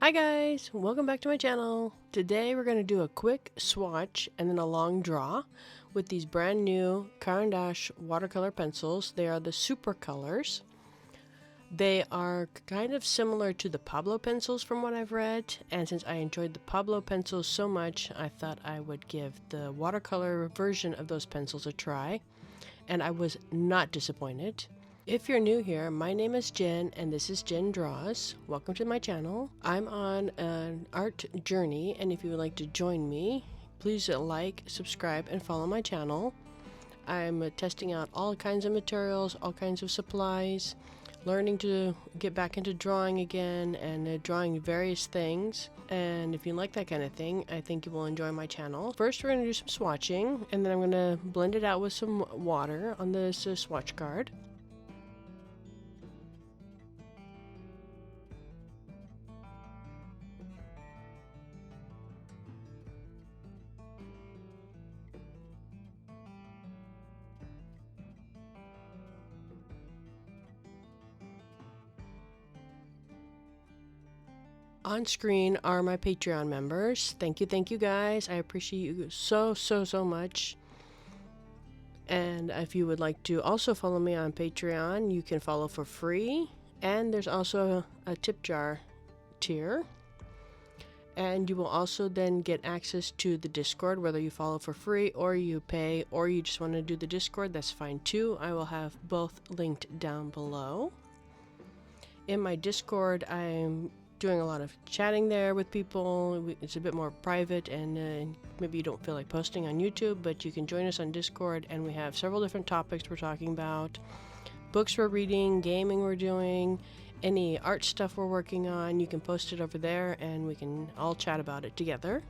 Hi guys, welcome back to my channel. Today we're going to do a quick swatch and then a long draw with these brand new Caran watercolor pencils. They are the SupraColors. They are kind of similar to the Pablo pencils from what I've read, and since I enjoyed the Pablo pencils so much, I thought I would give the watercolor version of those pencils a try, and I was not disappointed. If you're new here, my name is Jen and this is JynDrawz. Welcome to my channel. I'm on an art journey, and if you would like to join me, please like, subscribe, and follow my channel. I'm testing out all kinds of materials, all kinds of supplies, learning to get back into drawing again and drawing various things. And if you like that kind of thing, I think you will enjoy my channel. First, we're going to do some swatching, and then I'm going to blend it out with some water on this swatch card. On screen are my Patreon members. Thank you guys. I appreciate you so much. And if you would like to also follow me on Patreon, you can follow for free. And there's also a tip jar tier. And you will also then get access to the Discord, whether you follow for free or you pay or you just want to do the Discord, that's fine too. I will have both linked down below. In my Discord, I'm doing a lot of chatting there with people. It's a bit more private, and maybe you don't feel like posting on YouTube, but you can join us on Discord, and we have several different topics we're talking about. Books we're reading, gaming we're doing, any art stuff we're working on. You can post it over there and we can all chat about it together.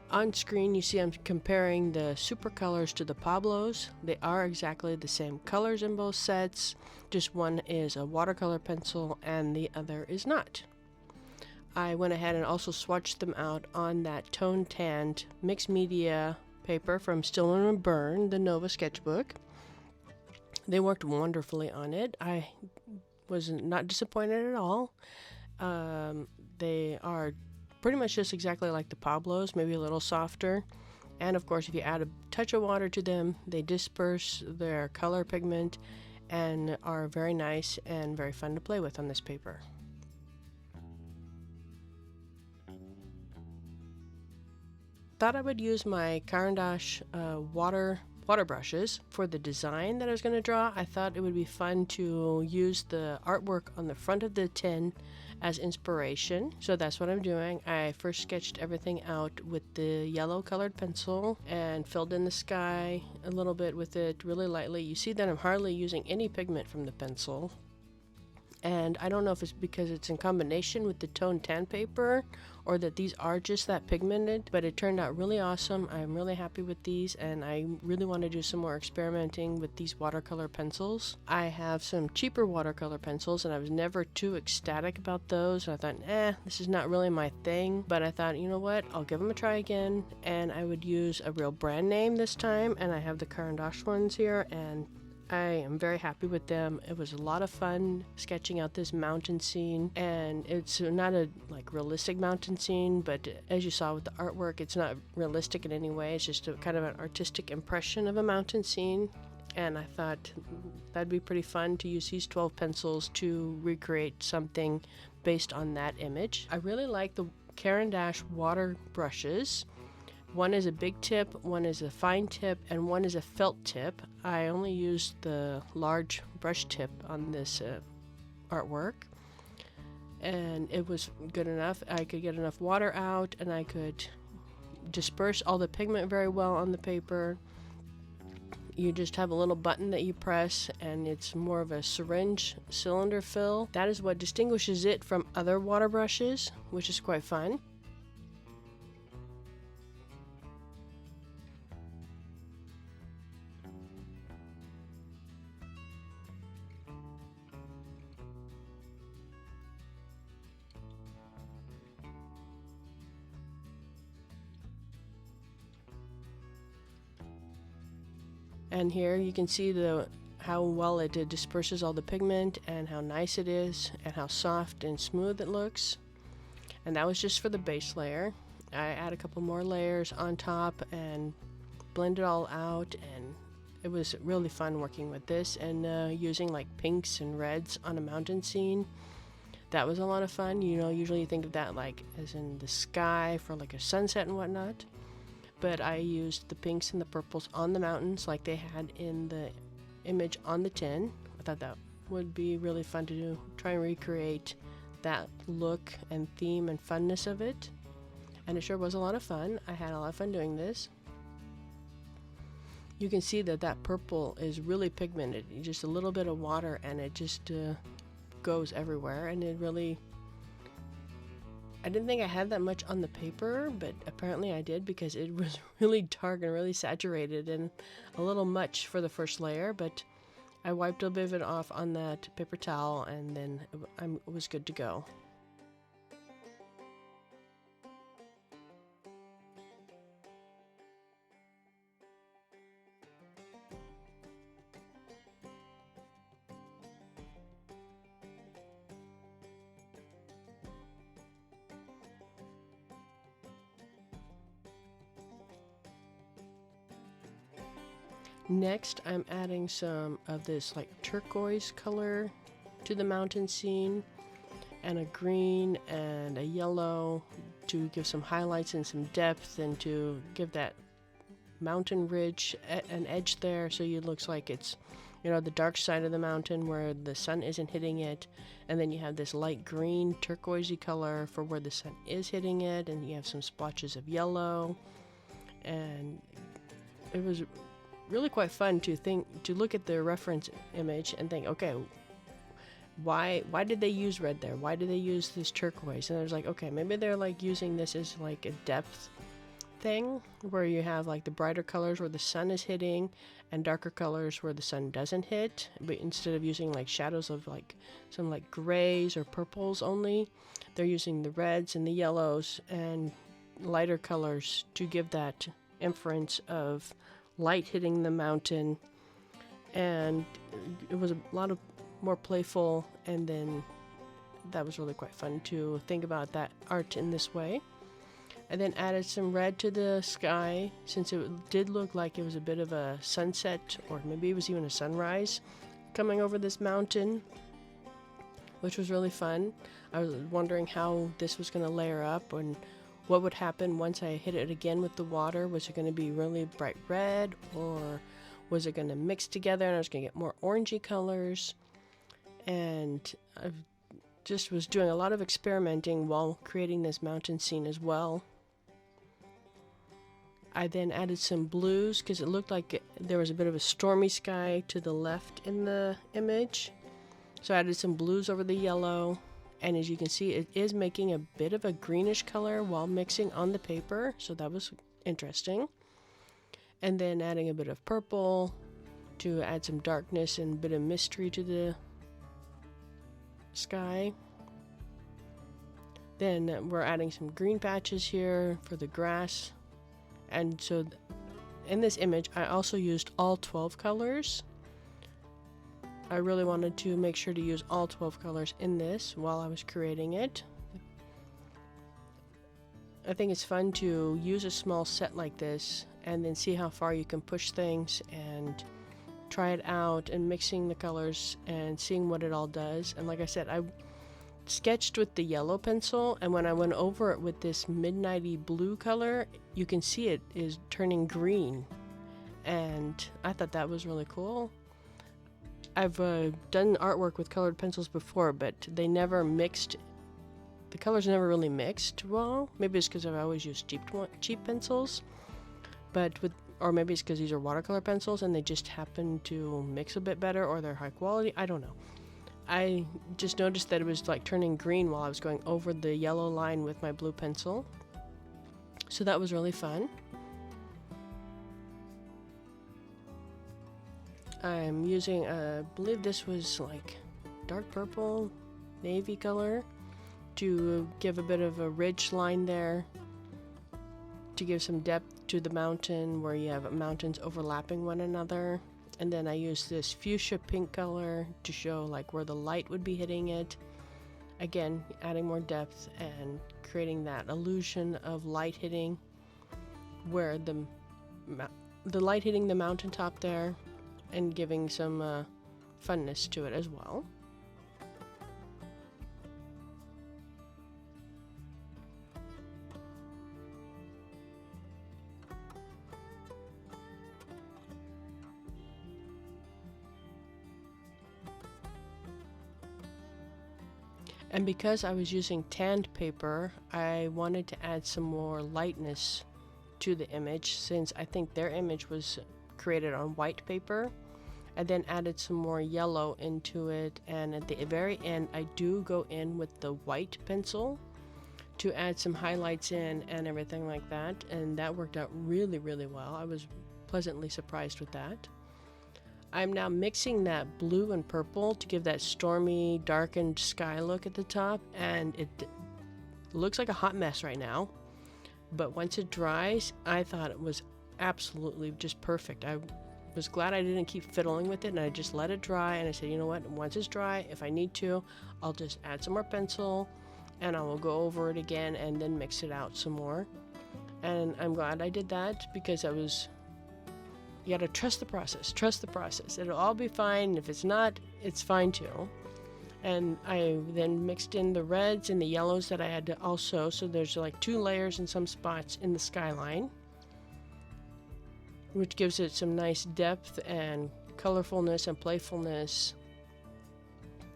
On screen you see I'm comparing the SupraColors to the Pablos. They are exactly the same colors in both sets, just one is a watercolor pencil and the other is not. I went ahead and also swatched them out on that tone tanned mixed media paper from Stillman Birn, the Nova sketchbook. They worked wonderfully on it. I was not disappointed at all. They are pretty much just exactly like the Pablos, maybe a little softer. And of course, if you add a touch of water to them, they disperse their color pigment and are very nice and very fun to play with on this paper. Thought I would use my Caran water brushes for the design that I was going to draw. I thought it would be fun to use the artwork on the front of the tin as inspiration, so that's what I'm doing. I first sketched everything out with the yellow colored pencil and filled in the sky a little bit with it really lightly. You see that I'm hardly using any pigment from the pencil, and I don't know if it's because it's in combination with the tone tan paper or that these are just that pigmented, but it turned out really awesome. I'm really happy with these, and I really want to do some more experimenting with these watercolor pencils. I have some cheaper watercolor pencils and I was never too ecstatic about those. I thought, this is not really my thing, but I thought, you know what, I'll give them a try again, and I would use a real brand name this time, and I have the Caran ones here, and I am very happy with them. It was a lot of fun sketching out this mountain scene, and it's not a realistic mountain scene, but as you saw with the artwork, it's not realistic in any way. It's just a kind of an artistic impression of a mountain scene, and I thought that'd be pretty fun to use these 12 pencils to recreate something based on that image. I really like the Caran water brushes. One is a big tip, one is a fine tip, and one is a felt tip. I only used the large brush tip on this artwork, and it was good enough. I could get enough water out, and I could disperse all the pigment very well on the paper. You just have a little button that you press, and it's more of a syringe cylinder fill. That is what distinguishes it from other water brushes, which is quite fun. And here you can see how well it disperses all the pigment and how nice it is and how soft and smooth it looks. and that was just for the base layer. I add a couple more layers on top and blend it all out, and it was really fun working with this and using like pinks and reds on a mountain scene. That was a lot of fun. You know, usually you think of that like as in the sky for like a sunset and whatnot, but I used the pinks and the purples on the mountains like they had in the image on the tin. I thought that would be really fun to do, try and recreate that look and theme and funness of it, and it sure was a lot of fun. I had a lot of fun doing this. You can see that that purple is really pigmented, just a little bit of water and it just goes everywhere, and it really, I didn't think I had that much on the paper, but apparently I did because it was really dark and really saturated and a little much for the first layer, but I wiped a bit of it off on that paper towel and then I was good to go. Next, I'm adding some of this like turquoise color to the mountain scene, and a green and a yellow to give some highlights and some depth, and to give that mountain ridge an edge there, so it looks like it's, you know, the dark side of the mountain where the sun isn't hitting it, and then you have this light green turquoisey color for where the sun is hitting it, and you have some splotches of yellow, and it was really quite fun to look at the reference image and think, okay, why did they use red there? Why did they use this turquoise? And I was like, okay, maybe they're like using this as like a depth thing where you have like the brighter colors where the sun is hitting and darker colors where the sun doesn't hit, but instead of using like shadows of like some like grays or purples only, they're using the reds and the yellows and lighter colors to give that inference of light hitting the mountain. And it was a lot of more playful, and then that was really quite fun to think about that art in this way. I then added some red to the sky since it did look like it was a bit of a sunset, or maybe it was even a sunrise coming over this mountain, which was really fun. I was wondering how this was going to layer up and what would happen once I hit it again with the water. Was it going to be really bright red, or was it going to mix together and I was going to get more orangey colors? And I just was doing a lot of experimenting while creating this mountain scene as well. I then added some blues because it looked like there was a bit of a stormy sky to the left in the image. So I added some blues over the yellow. And as you can see, it is making a bit of a greenish color while mixing on the paper, so that was interesting. And then adding a bit of purple to add some darkness and a bit of mystery to the sky. Then we're adding some green patches here for the grass. And so in this image, I also used all 12 colors. I really wanted to make sure to use all 12 colors in this while I was creating it. I think it's fun to use a small set like this and then see how far you can push things and try it out and mixing the colors and seeing what it all does. And like I said, I sketched with the yellow pencil, and when I went over it with this midnighty blue color, you can see it is turning green, and I thought that was really cool. I've done artwork with colored pencils before, but they never mixed. The colors never really mixed well. Maybe it's because I've always used cheap pencils, or maybe it's because these are watercolor pencils and they just happen to mix a bit better, or they're high quality. I don't know. I just noticed that it was like turning green while I was going over the yellow line with my blue pencil. So that was really fun. I'm using, I believe this was like dark purple, navy color to give a bit of a ridge line there, to give some depth to the mountain where you have mountains overlapping one another. And then I used this fuchsia pink color to show like where the light would be hitting it. Again, adding more depth and creating that illusion of light hitting where the light hitting the mountaintop there, and giving some funness to it as well. And because I was using tanned paper, I wanted to add some more lightness to the image, since I think their image was created on white paper. I then added some more yellow into it, and at the very end I do go in with the white pencil to add some highlights in and everything like that, and that worked out really, really well. I was pleasantly surprised with that. I'm now mixing that blue and purple to give that stormy, darkened sky look at the top, and it looks like a hot mess right now. But once it dries, I thought it was absolutely just perfect. I was glad I didn't keep fiddling with it, and I just let it dry, and I said, you know what, once it's dry, if I need to, I'll just add some more pencil, and I will go over it again and then mix it out some more. And I'm glad I did that, because you gotta trust the process. It'll all be fine. If it's not, it's fine too. And I then mixed in the reds and the yellows that I had to also, so there's like 2 layers in some spots in the skyline, which gives it some nice depth and colorfulness and playfulness.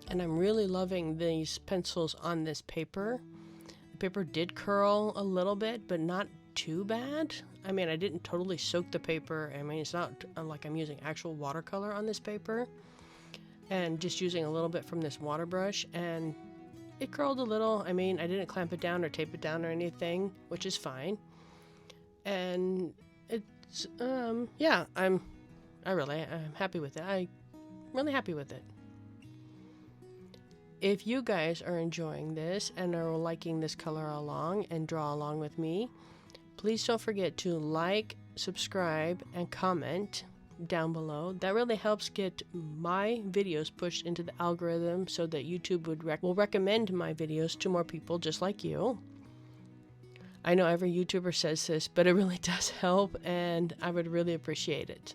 And I'm really loving these pencils on this paper. The paper did curl a little bit, but not too bad. I mean, I didn't totally soak the paper. I mean, it's not like I'm using actual watercolor on this paper, and just using a little bit from this water brush, and it curled a little. I mean, I didn't clamp it down or tape it down or anything, which is fine. And it's yeah, I'm happy with it. I'm really happy with it. If you guys are enjoying this and are liking this color along and draw along with me, please don't forget to like, subscribe, and comment down below. That really helps get my videos pushed into the algorithm so that YouTube will recommend my videos to more people just like you. I know every YouTuber says this, but it really does help, and I would really appreciate it.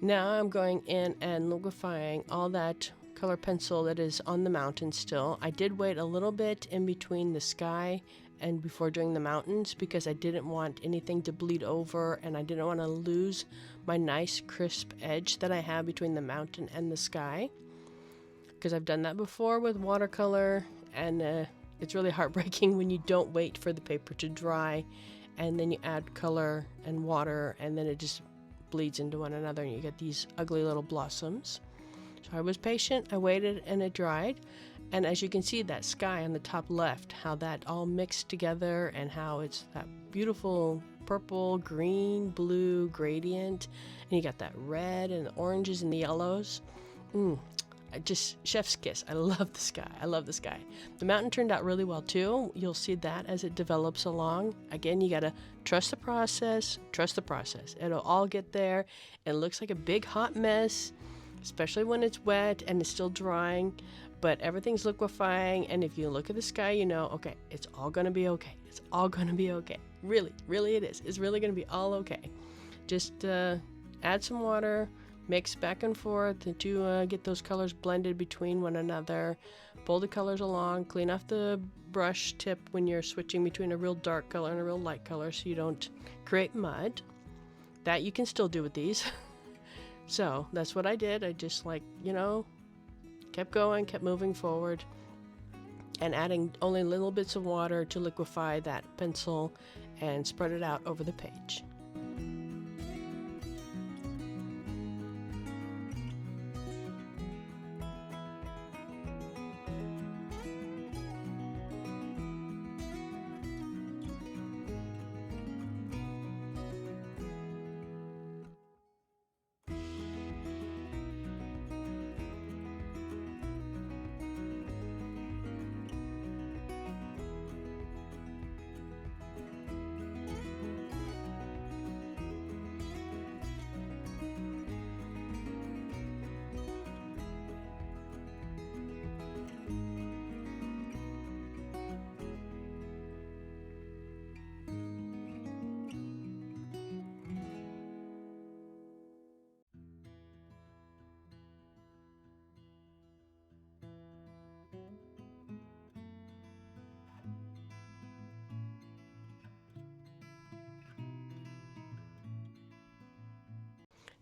Now I'm going in and liquefying all that color pencil that is on the mountain still. I did wait a little bit in between the sky and before doing the mountains, because I didn't want anything to bleed over, and I didn't want to lose my nice crisp edge that I have between the mountain and the sky, because I've done that before with watercolor, and it's really heartbreaking when you don't wait for the paper to dry and then you add color and water, and then it just bleeds into one another and you get these ugly little blossoms. So I was patient, I waited, and it dried. And as you can see, that sky on the top left, how that all mixed together, and how it's that beautiful purple, green, blue gradient, and you got that red and the oranges and the yellows. Just chef's kiss. I love the sky. I love the sky. The mountain turned out really well too. You'll see that as it develops along. Again, you gotta trust the process. Trust the process. It'll all get there. It looks like a big hot mess, especially when it's wet and it's still drying, but everything's liquefying, and if you look at the sky, you know, okay, it's all gonna be okay. It's all gonna be okay. Really, really it is. It's really gonna be all okay. Just add some water, mix back and forth to get those colors blended between one another. Pull the colors along, clean off the brush tip when you're switching between a real dark color and a real light color so you don't create mud. That you can still do with these. So that's what I did. I just, like, you know, kept going, kept moving forward, and adding only little bits of water to liquefy that pencil and spread it out over the page.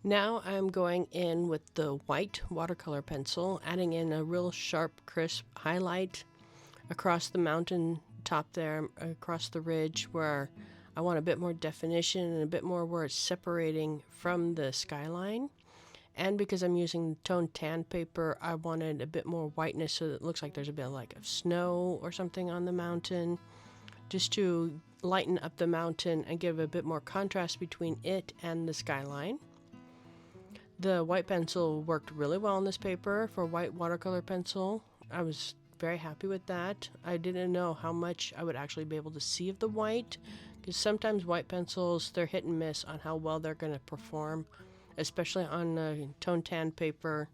Now I'm going in with the white watercolor pencil, adding in a real sharp, crisp highlight across the mountain top there, across the ridge where I want a bit more definition and a bit more where it's separating from the skyline. And because I'm using toned tan paper, I wanted a bit more whiteness so that it looks like there's a bit like of snow or something on the mountain, just to lighten up the mountain and give a bit more contrast between it and the skyline. The white pencil worked really well on this paper for white watercolor pencil. I was very happy with that. I didn't know how much I would actually be able to see of the white, because sometimes white pencils, they're hit and miss on how well they're going to perform, especially on toned tan paper.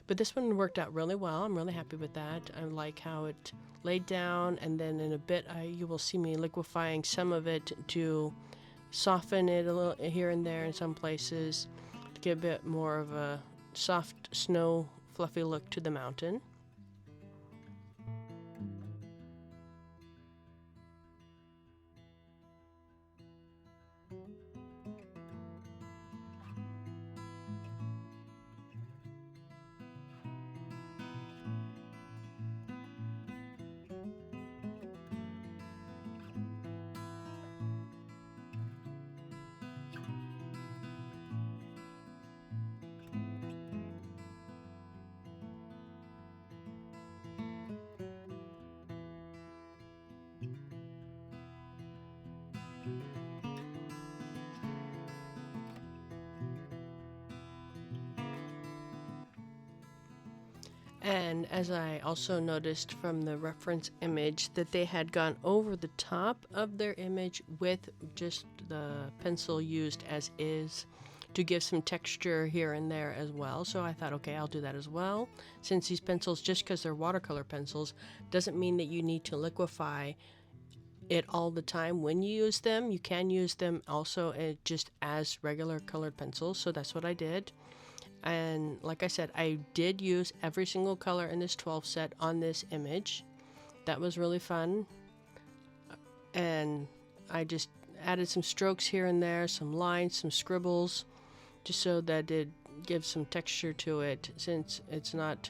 But this one worked out really well. I'm really happy with that. I like how it laid down, and then in a bit you will see me liquefying some of it to soften it a little here and there in some places, to give a bit more of a soft snow fluffy look to the mountain. And as I also noticed from the reference image that they had gone over the top of their image with just the pencil used as is to give some texture here and there as well. So I thought, okay, I'll do that as well. Since these pencils, just because they're watercolor pencils, doesn't mean that you need to liquefy it all the time when you use them. You can use them also just as regular colored pencils. So that's what I did. And like I said, I did use every single color in this 12 set on this image. That was really fun. And I just added some strokes here and there, some lines, some scribbles, just so that it gives some texture to it, since it's not,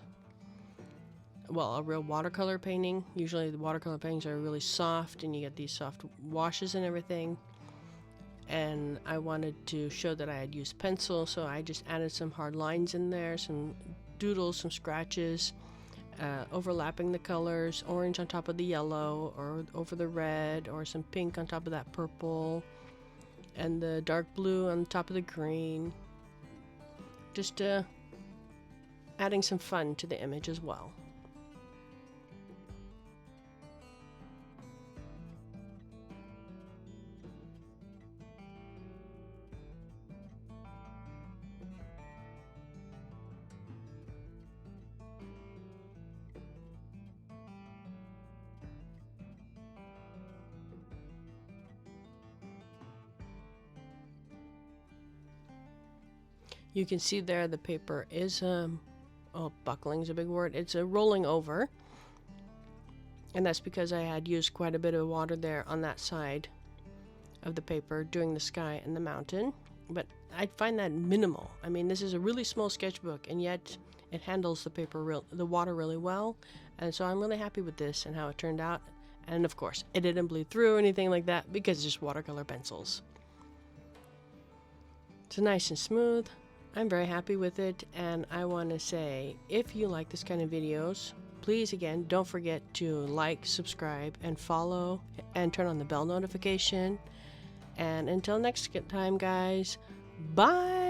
well, a real watercolor painting. Usually the watercolor paintings are really soft and you get these soft washes and everything. And I wanted to show that I had used pencil, so I just added some hard lines in there, some doodles, some scratches, overlapping the colors, orange on top of the yellow, or over the red, or some pink on top of that purple, and the dark blue on top of the green. Just adding some fun to the image as well. You can see there the paper is, buckling is a big word. It's rolling over. And that's because I had used quite a bit of water there on that side of the paper doing the sky and the mountain. But I find that minimal. I mean, this is a really small sketchbook, and yet it handles the water really well. And so I'm really happy with this and how it turned out. And of course, it didn't bleed through or anything like that because it's just watercolor pencils. It's nice and smooth. I'm very happy with it, and I want to say, if you like this kind of videos, please again don't forget to like, subscribe, and follow, and turn on the bell notification. And until next time, guys, bye.